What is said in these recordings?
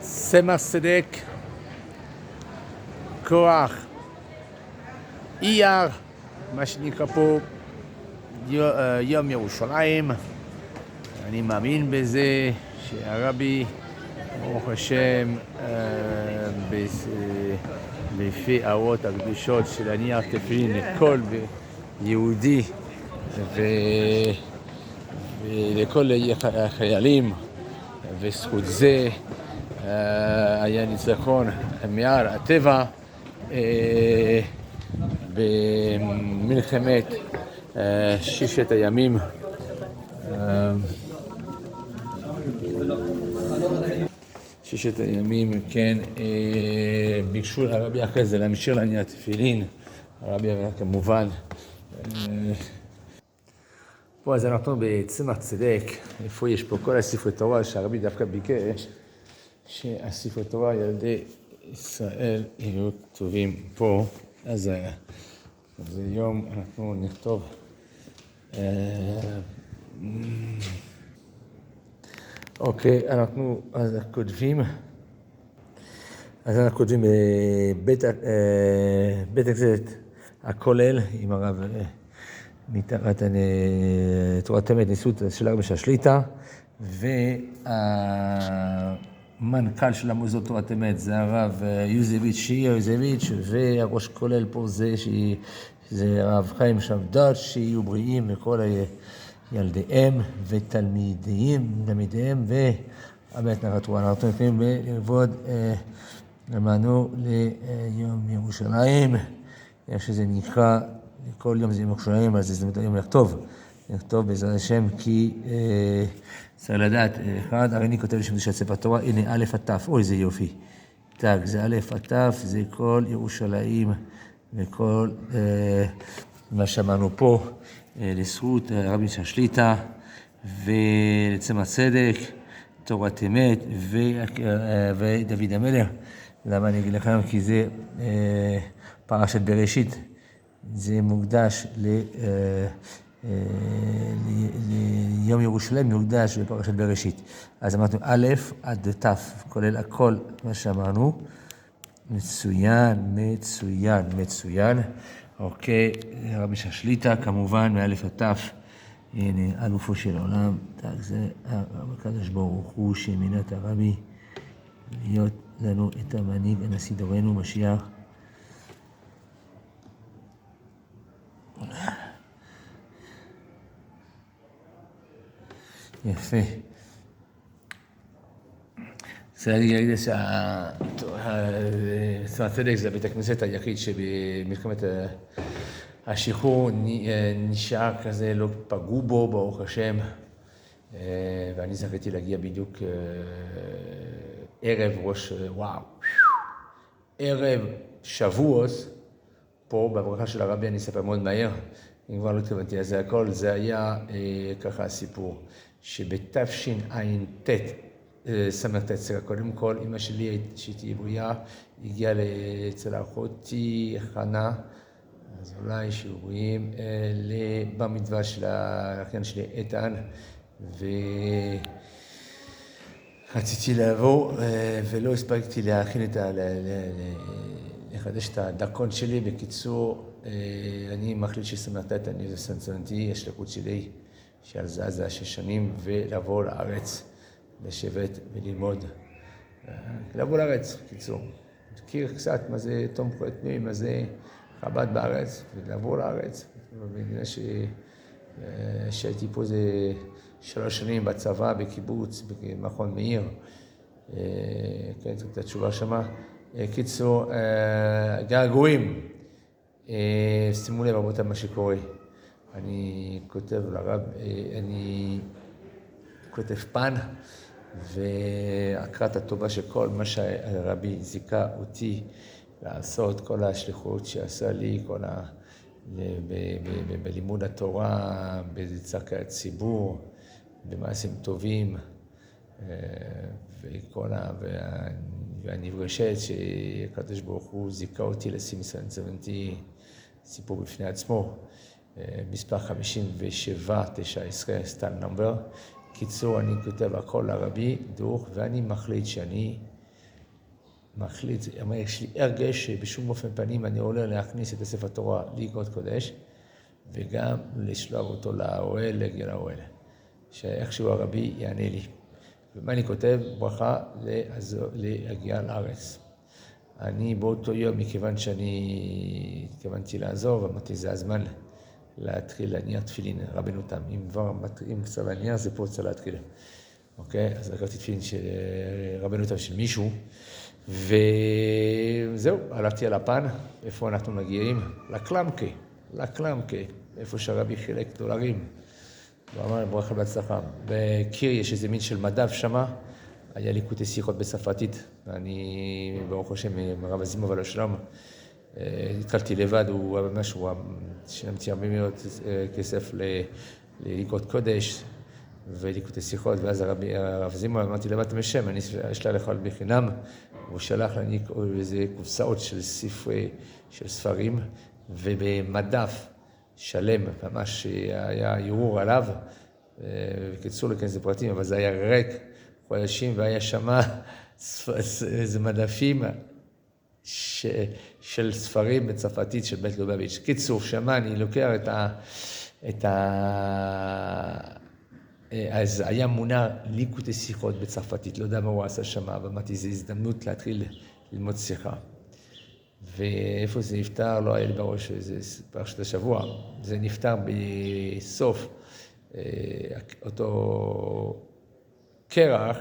צמח צדק, כוח, אייר, מה שנקרא פה יום ירושלים. אני מאמין בזה שהרבי, ברוך השם, לפי האורות הקדושות של הניח תפילין לכל יהודי ולכל החיילים, וזכות זה היה ניצחון מעל הטבע במלחמת ששת הימים. ששת הימים, כן, ביקשו הרבי אחרי זה להמשיך להניח תפילין. הרבי כמובן. פה אז אנחנו בצמח צדק, איפה יש פה כל הספרי תורה שהרבי דווקא ביקש שהספרי תורה ילדי ישראל יהיו כתובים פה. אז זה יום אנחנו נכתוב אוקיי, אנחנו כותבים בית הכנסת הכולל עם הרב מתחת תורת אמת ניסות של הרב שליט"א, והמנכ"ל של המוסדות תורת אמת זה הרב יוזביץ', והראש כולל פה זה הרב חיים שפד"ש, שיהיו בריאים וכל ילדיהם ותלמידיהם והבית נחתו. אנחנו יכולים לעבוד למענו ליום ירושלים, איך שזה נקרא, כל יום זה יום ירושלים, אז זה יום לכתוב בעזרת השם, כי צריך לדעת, אחד, הרי אני כותב לשם זה של ספר תורה, הנה א' עד ת', אוי זה יופי, תג, זה א' עד ת', זה כל ירושלים וכל מה שאמרנו פה, לזכות רבי שליט"א ולצמח צדק, תורת אמת ודוד המלך. למה אני אגיד לכם? כי זה פרשת בראשית, זה מוקדש ליום ירושלים, מוקדש בפרשת בראשית. אז אמרנו א' עד ת', כולל הכל מה שאמרנו. מצוין. אוקיי, רבי שליט"א כמובן, מאלף עד ת', הנה, אלופו של העולם, זה הקדוש ברוך הוא שמינה את הרבי להיות לנו את המנהיג, הנשיא דורנו, משיח. יפה. צריך להגיד שצמח צדק זה בית הכנסת היחיד שבמלחמת השחרור נשאר כזה, לא פגעו בו, ברוך השם. ואני זכיתי להגיע בדיוק ערב שבועות, פה בברכה של הרבי, אני אספר מאוד מהר, אם כבר לא התכוונתי לזה הכל, זה היה ככה הסיפור, שבתשע"ט, סמ"ט, קודם כל, אמא שלי, שהייתי בריאה, הגיעה אצל אחותי חנה, אז אולי שיעורים לבר מצווה של האחיין שלי איתן, ורציתי לבוא ולא הספקתי לחדש את הדרכון שלי. בקיצור, אני מחליט שסמ"ט אני זה סנצנתי, השליחות שלי שעל זה 6 שנים, ולעבור לארץ, לשבת וללמוד, לבוא לארץ, בקיצור. מכיר קצת מה זה תום פרטנוי, מה זה חב"ד בארץ, ולעבור לארץ. ובגלל שהייתי פה זה 3 שנים בצבא, בקיבוץ, במכון מאיר, כן, זאת התשובה שמה. קיצור, געגועים, שימו לב רבותיי מה שקורה. אני כותב לרב, אני כותב פן, והקראת הטובה של כל מה שהרבי זיכה אותי לעשות, כל השליחות שעשה לי, בלימוד התורה, בצורכי הציבור, במעשים טובים, והנפגשת שהקדוש ברוך הוא זיכה אותי לשים סנצמנטי, סיפור בפני עצמו, מספר 57-19, סטל נאמבר. קיצור, אני כותב הכל לרבי דוך, ואני מחליט שאני מחליט, אומר, יש לי הרגש שבשום אופן פנים אני עולה להכניס את הספר תורה לאגרות קודש, וגם לשלוח אותו לאוהל, להגיע לאוהל. שאיכשהו הרבי יענה לי. ומה אני כותב? ברכה להגיע לארץ. אני באותו יום, מכיוון שאני התכוונתי לעזוב, אמרתי, זה הזמן להתחיל להניח תפילין, רבנו תם. אם כבר מתחילים קצת להניח, זה פה צריך להתחיל. אוקיי? אז לקחתי תפילין של רבנו תם של מישהו, וזהו, הלכתי על הפן, איפה אנחנו מגיעים? לקלמקה, איפה שהרבי חילק דולרים. הוא אמר, ברכה בהצלחה. בקיר יש איזה מין של מדף שמה, היה לי קוטי שיחות בצרפתית, ואני, ברוך השם, עם הרב הזימו ולא שלום, התחלתי לבד, הוא ממש, שילמתי הרבה מאוד כסף לאגרות קודש וליקוטי שיחות, ואז הרב זימו אמרתי לבד משם, אני אשלח לך בחינם, הוא שלח לי איזה קופסאות של ספרים, ובמדף שלם, ממש היה ערעור עליו, בקיצור לכנס לפרטים, אבל זה היה ריק חודשים, והיה שמה איזה מדפים של ספרים בצרפתית של בית לובביץ'. קיצור, שמה אני לוקח אז היה מונע ליקוטי שיחות בצרפתית, לא יודע מה הוא עשה שמה, אבל אמרתי, זו הזדמנות להתחיל ללמוד שיחה. ואיפה זה נפטר, לא היה לי בראש, זה פרשת השבוע. זה נפטר בסוף אותו קרח,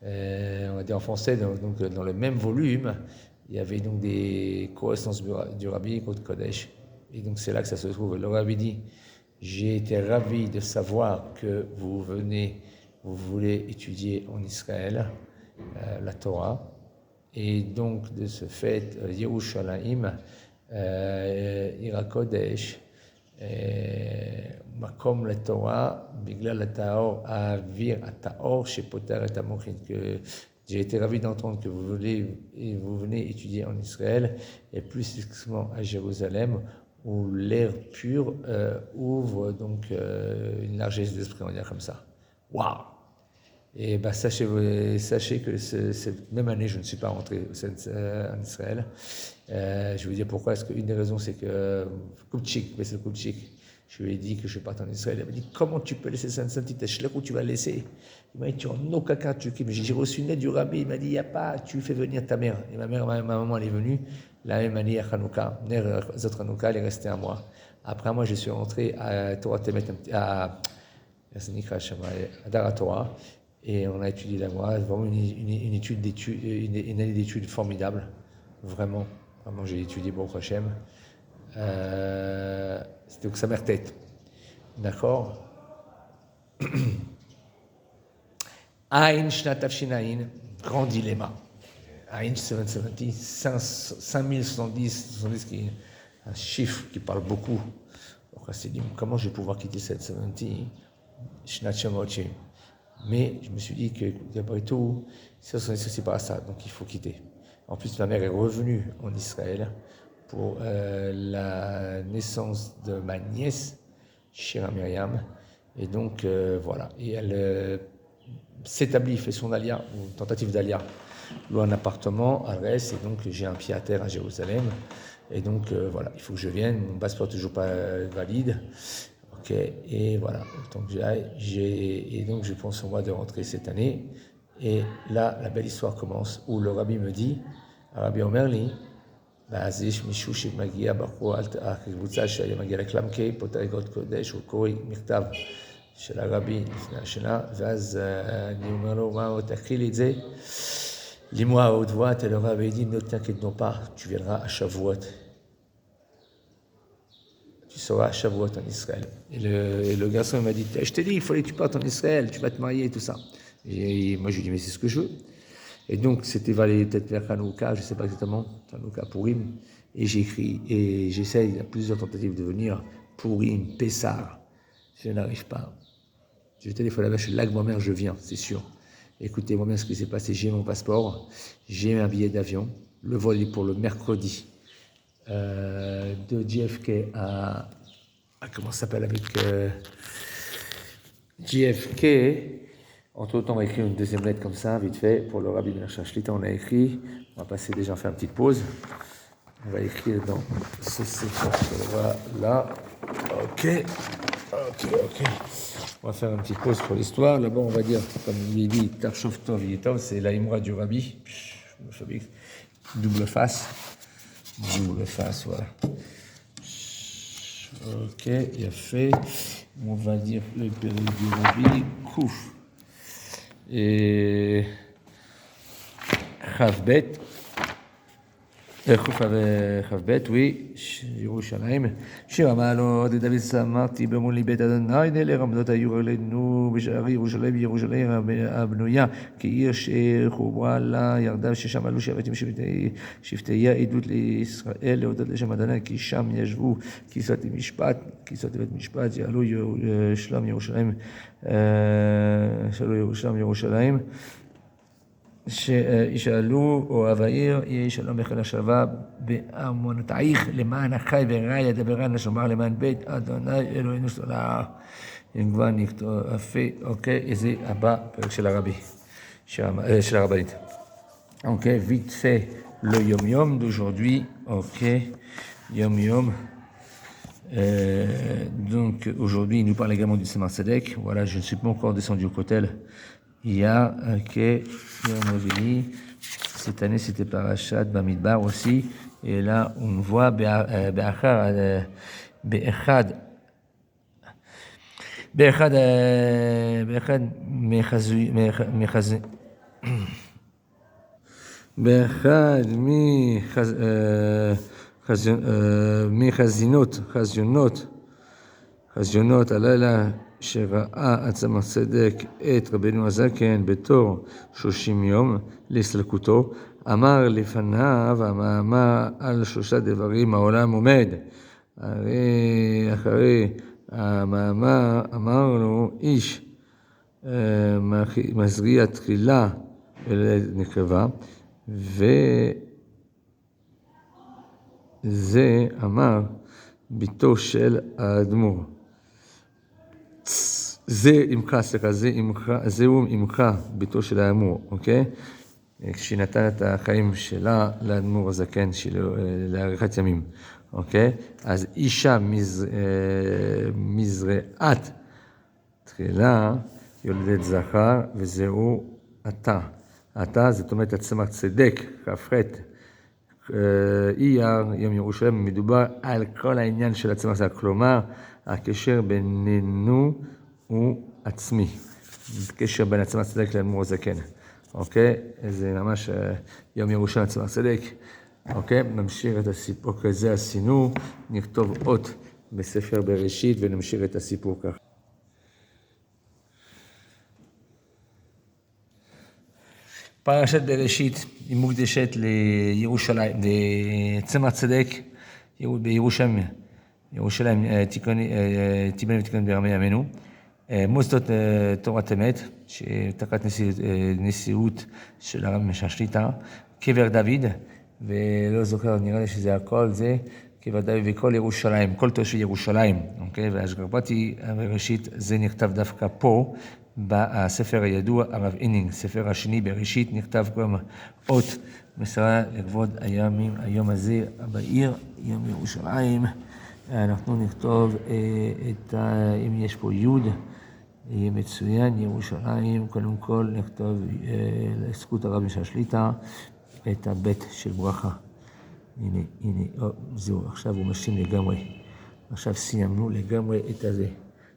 on va dire en français, donc dans le même volume, il y avait donc des correspondances du Rabbi Écoute Kodesh. Et donc c'est là que ça se trouve. Le Rabbi dit, j'ai été ravi de savoir que vous voulez étudier en Israël la Torah. Et donc, de ce fait, Yerushalayim, Ira Kodesh, Makom la Torah, Bigla la Taor, Avir Ataor, chez Poter et Amochin, que j'ai été ravi d'entendre que vous venez étudier en Israël, et plus spécifiquement à Jérusalem, où l'air pur ouvre donc une largesse d'esprit, on va dire comme ça. Waouh! Et ben, sachez que cette même année, je ne suis pas rentré en Israël. Je vais vous dire pourquoi. Parce qu'une des raisons, c'est que Koubchik, je lui ai dit que je parte en Israël. Il m'a dit, comment tu peux laisser Saint-Saint-Tite, où tu vas laisser? Il m'a dit, tu en aucun cas, tu quittes. J'ai reçu une lettre du rabbi, il m'a dit, il n'y a pas, tu fais venir ta mère. Et ma maman, elle est venue la même année à Hanouka. Zot Hanouka, elle est restée un mois. Après, moi, je suis rentré à Torah Temet, à Dara Torah. Et on a étudié la Gemara, vraiment une année d'études formidable. Vraiment, j'ai étudié Baruch Hashem. C'était au Samer Tête. D'accord? Aïn Shnat Afshinaïn, grand dilemma. Aïn 770, 5070, qui est un chiffre qui parle beaucoup. Donc on s'est dit, comment je vais pouvoir quitter 770? Shnat Shamochim. Mais je me suis dit que, d'après tout, c'est pas ça, donc il faut quitter. En plus, ma mère est revenue en Israël pour la naissance de ma nièce, Shira Myriam. Et donc, voilà. Et elle s'établit, fait son alia, ou tentative d'alia, loin d'un appartement, elle reste, et donc j'ai un pied à terre à Jérusalem. Et donc, voilà, il faut que je vienne, mon passeport toujours pas valide. Ok, et voilà, donc et donc je pense au mois de rentrer cette année. Et là, la belle histoire commence, où le rabbi me dit, Rabbi Omerli, אז יש מישהו שמגיע בחור, הקבוצה שהיה מגיע לקלמקי, פותר אגרות קודש, הוא קורא מכתב של הרבי לפני השנה, ואז אני אומר לו, מה, תקריא לי את זה, לימוע עוד voix, et le rabbi dit, ne t'inquiète non pas, tu viendras à Shavuot. Tu seras à Shavuot en Israël. Et le garçon m'a dit, je t'ai dit, il fallait que tu partes en Israël, tu vas te marier et tout ça. Et moi, je lui ai dit, mais c'est ce que je veux. Et donc, c'était peut-être vers Hanouka, je ne sais pas exactement, Hanouka, Purim. Et j'écris, et j'essaye, il y a plusieurs tentatives de venir, Purim, Pessar. Je n'arrive pas. Je téléphone là-bas, je suis là que moi-même, je viens, c'est sûr. Écoutez, moi-même, ce qui s'est passé, j'ai mon passeport, j'ai un billet d'avion, le vol est pour le mercredi. De JFK à comment ça s'appelle avec JFK Entre-temps, on va écrire une deuxième lettre comme ça, vite fait, pour le Rabbi Ben Arshad Shlita. On a écrit, on va passer déjà, faire une petite pause. On va écrire dans ce sefer là. Ok. On va faire une petite pause pour l'histoire. Là-bas, on va dire, comme il est dit, Tarshov Tov Yetov, c'est la Imra du Rabbi. Double face, voilà. Ok, il a fait. On va dire le période du Rabbi, Kouf. Et Chavbet, Chavbet, oui, Yerushalayim. שיר המעלות, דוד שמחתי במולי בית אדוני, נלך עמדות היו עלינו בשערי ירושלים, ירושלים הבנויה, כי עיר שחוברה לה ירדה, ששם עלו שבטים שבטיה עדות לישראל, להודות לשם אדוני, כי שם ישבו כיסאות בית משפט, יעלו שלום ירושלים, שישאלו אוהב העיר, יהי שלום וכן השלווה בארמונותייך למען החי ורע ידברן לשומר למען בית אדוני אלוהינו סולר. אם כבר נכתוב יפה, אוקיי, זה הבא פרק של הרבי, של הרבנית. אוקיי, vite fait le yom yom d'aujourd'hui, ok, yom yom. Donc aujourd'hui il nous parle également du Tzemar Tzedek. Voilà, je ne suis pas encore descendu au Kotel. Il y a cette année c'était Parashat Bamidbar aussi, et là on voit באחד חזיונות הלילה שראה הצמח צדק את רבנו הזקן בתור 30 יום להסתלקותו, אמר לפניו המאמר על 3 דברים העולם עומד. אחרי המאמר אמר לו איש מזריע תחילה ונקבה, וזה אמר ביתו של האדמו"ר. זהו עמך, ביתו של האדמו"ר, אוקיי? כשנתן את החיים שלה לאדמו"ר הזקן, לאריכת ימים, אוקיי? אז אישה מזרעת תחילה יולדת זכר, וזהו אתה. אתה, זאת אומרת, הצמח צדק, כ"ח, אייר, יום ירושלים, מדובר על כל העניין של הצמח צדק, כלומר, הקשר בינינו הוא עצמי. קשר בין הצמח צדק לאדמו"ר הזקן. אוקיי? זה ממש יום ירושלים הצמח צדק. אוקיי? נמשיך את הסיפור כזה עשינו, נכתוב אות בספר בראשית ונמשיך את הסיפור כך. פרשת בראשית היא מוקדשת לירושלים, לצמח צדק בירושלים. ירושלים תיבנה ותיכון בימי ימינו. מוסדות תורת אמת, שתחת נשיאות של הרב משאש שליט"א, קבר דוד, ולא זוכר, נראה לי שזה הכל זה, קבר דוד וכל ירושלים, כל תושבי ירושלים, אוקיי? והאשגר פרטי בראשית, זה נכתב דווקא פה, בספר הידוע, הרב אינינג, ספר השני בראשית, נכתב גם אות מסרה לכבוד היום הזה בעיר, יום ירושלים. אנחנו נכתוב אם יש פה יוד, יהיה מצוין, ירושלים, קודם כל נכתוב לזכות הרב משאש שליט"א את הבית של ברכה. הנה, זהו, עכשיו הוא משלים לגמרי. עכשיו סיימנו לגמרי את הזה.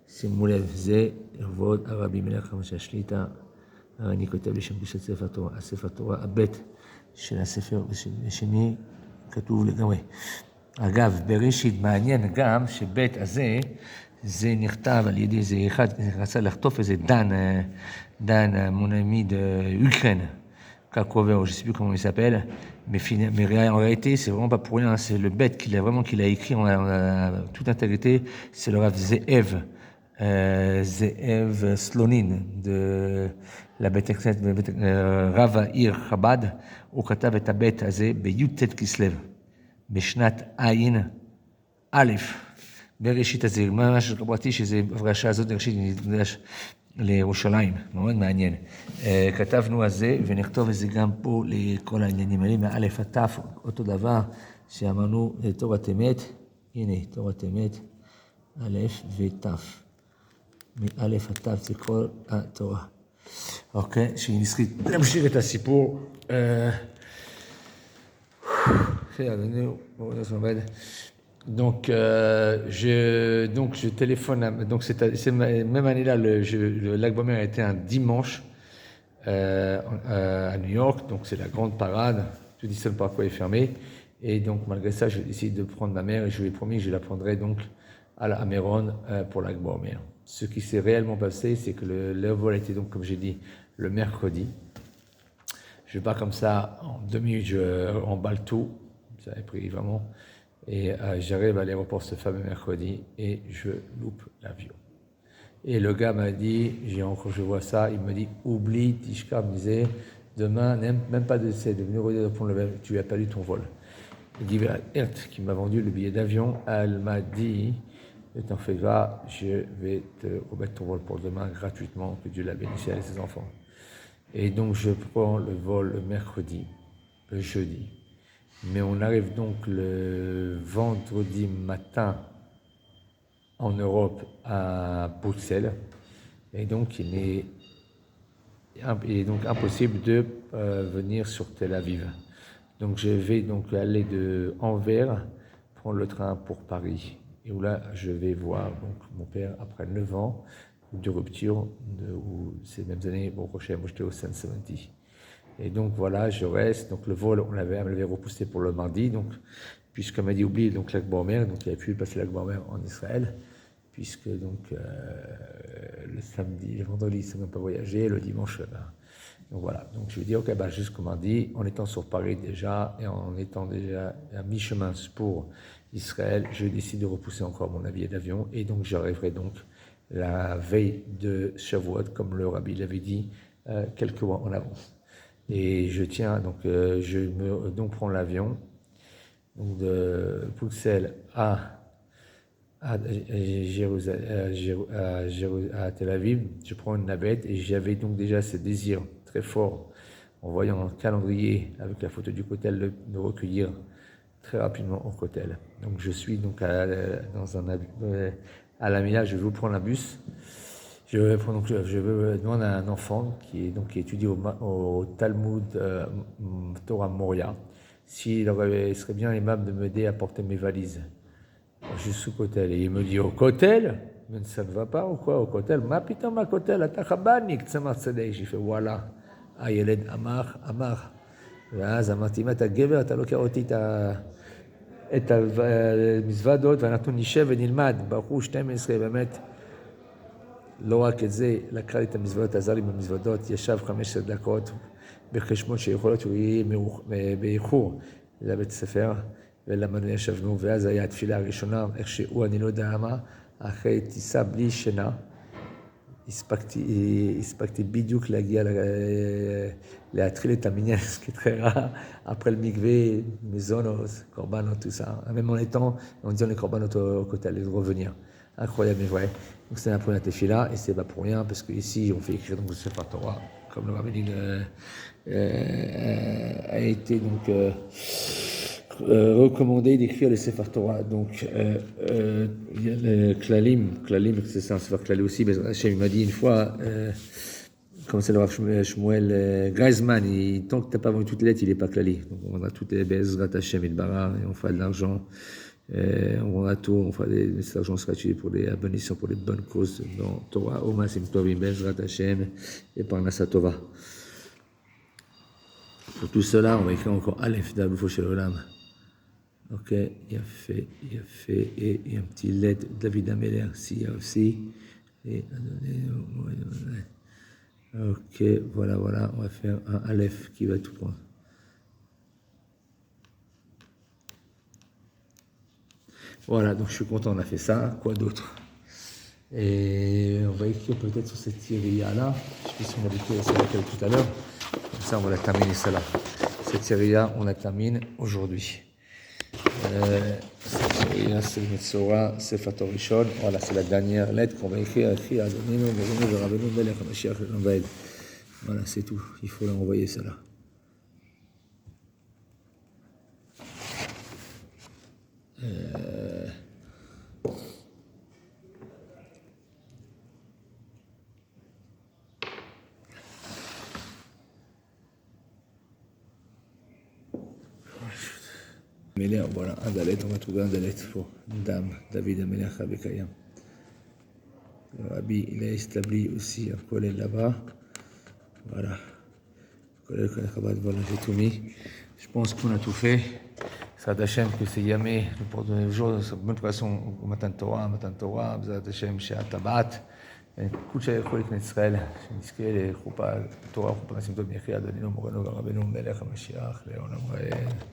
שימו לב, זה לכבוד הרבי מלך משאש שליט"א. אני כותב לי שם בשביל ספר תורה. הספר תורה, הבית של הספר השני כתוב לגמרי. אגב, בראשית מעניין גם שבית הזה, זה נכתב על ידי איזה אחד, רצה לחטוף איזה דן, mon ami de Ukraine, Kakover, je sais plus comment il s'appelle, mais en réalité, c'est vraiment pas pour rien, c'est le bête qu'il a écrit en toute intégrité, c'est le Rav Ze'ev Slonin, de la bête Rav העיר חב"ד, הוא כתב את הבית הזה בי"ט כסלו. בשנת עין א', בראשית הזה, ממש רבתי שזה הפרשה הזאת, ראשית נקדש לירושלים, מאוד מעניין. כתבנו על זה, ונכתוב את זה גם פה לכל העניינים האלה, מאלף עד תף, אותו דבר שאמרנו תורת אמת, הנה תורת אמת, א' ותף. מאלף עד תף זה כל התורה. אוקיי, שהיא נזכית להמשיך את הסיפור. Donc, je téléphone. Donc, c'est même année-là, le lac Beaumer a été un dimanche à New York. Donc, c'est la grande parade. Tout Disneyland Parkway est fermé. Et donc, malgré ça, je décide de prendre ma mère et je lui ai promis que je la prendrai donc à Méron pour le lac Beaumer. Ce qui s'est réellement passé, c'est que le vol était donc, comme j'ai dit, le mercredi. Je pars comme ça, en 2 minutes, je emballe tout. Ça avait pris vraiment. Et j'arrive à l'aéroport ce fameux mercredi et je loupe l'avion. Et le gars m'a dit, je vois ça, il me dit, oublie, Tishka me disait, demain, même pas d'essai, de venir redire pour le tu as perdu ton vol. Il dit, Ert, qui m'a vendu le billet d'avion, elle m'a dit, ne t'en fais pas, je vais te remettre ton vol pour demain gratuitement, que Dieu la bénisse et ses enfants. Et donc je prends le vol le mercredi, le jeudi. Mais on arrive donc le vendredi matin en Europe à Bruxelles. Et donc il est donc impossible de venir sur Tel Aviv. Donc je vais donc aller de Anvers, prendre le train pour Paris. Et où là je vais voir donc mon père après 9 ans de rupture, où ces mêmes années, bon, prochain, moi j'étais au 170. Et donc voilà, je reste. Donc le vol, on l'avait repoussé pour le mardi. Donc, puisqu'on m'a dit oublie donc lac Beaumer, donc il avait pu passer lac Beaumer en Israël, puisque donc le samedi, le vendredi, ça n'a pas voyagé, le dimanche. Donc voilà. Donc je lui dis ok, bah jusqu'au mardi, en étant sur Paris déjà et en étant déjà à mi-chemin pour Israël, je décide de repousser encore mon billet d'avion et donc j'arriverai donc la veille de Shavuot, comme le rabbi l'avait dit quelques mois en avance. Et je tiens, donc je prends l'avion donc de Bruxelles à Tel Aviv. Je prends une navette et j'avais donc déjà ce désir très fort, en voyant un calendrier avec la photo du Kotel, de me recueillir très rapidement au Kotel. Donc je suis donc à la Mila, je vais vous prendre un bus. Je veux demander à un enfant qui étudie au Talmud Torah Moria s'il serait bien aimable de m'aider à porter mes valises jusqu'au Kotel. Et il me dit au Kotel, mais ça ne va pas ou quoi au Kotel? Ma putain ma Kotel, à Tachabanik, Tzemar Tzedek. J'ai fait voilà, Ayeled Amar. ואז אמרתי, אם אתה גבר, אתה לוקח אותי את המזוודות, ואנחנו נשב ונלמד. ברוך 12, באמת. לא רק את זה, לקרא לי את המזוודות, עזר לי במזוודות, ישב 15 דקות בחשבון שיכול להיות שהוא יהיה באיחור לבית הספר, ולמדנו ישבנו, ואז היה התפילה הראשונה, איך שהוא, אני לא יודע מה, אחרי טיסה בלי שינה, הספקתי בדיוק להגיע להתחיל את המניין, ce qui est très rare, après le mikvé, מזונות, קורבנות, tout ça, même en étant, on dit on est קורבנות au côté, de revenir. Incroyable mais vrai. Donc c'est la première tefila et c'est pas pour rien parce qu'ici on fait écrire donc le Sefer Torah comme le Rabbi a été donc recommandé d'écrire le Sefer Torah. Donc il y a le Klalim, c'est un Sefer Klali aussi. Mais Hachem m'a dit une fois, comme c'est le Rav Shmuel Greizmann, tant que t'as pas vendu toutes les lettres, il est pas Klali. Donc on a toutes les Bezrat Hachem et on fera de l'argent. On a tout, on fera cet argent sera utilisé pour des bénédictions, pour les bonnes causes dans Torah, Omasim Tovim, Bezrat Hashem et Parnassa Tova. Pour tout cela, on va écrire encore Aleph d'Abou Shel Olam. Ok, il a fait, et un petit LED David Ameler, si aussi. Et ok, voilà, on va faire un Aleph qui va tout prendre. Voilà, donc je suis content, on a fait ça. Quoi d'autre? Et on va écrire peut-être sur cette série-là. Je sais pas si on a écrit sur laquelle tout à l'heure. Comme ça, on va la terminer celle-là. Cette série-là, on la termine aujourd'hui. c'est Metzora, Sefer Torah Rishon. Voilà, c'est la dernière lettre qu'on va écrire à Adoninu, Morinu, Verabenu, Melech HaMashiach, le Noël. Voilà, c'est tout. Il faut l'envoyer, ça là. Melech, voilà, un dalet, on va trouver un dalet pour Dame, David Amelech Abekayam. Rabbi, il a établi aussi un collègue là-bas. Voilà. Collègue Chabad, voilà, j'ai tout mis. Je pense qu'on a tout fait. Zat Hashem, que c'est Yamé, pour donner le jour, de toute façon, Matan Torah, Zat Hashem, Sheat Tabat. כל שיכול את ישראל, שנזכה לחופה, תורה, חופה נשים טוב, יחי אדונינו מורנו ורבנו מלך המשיח לעולם ועד.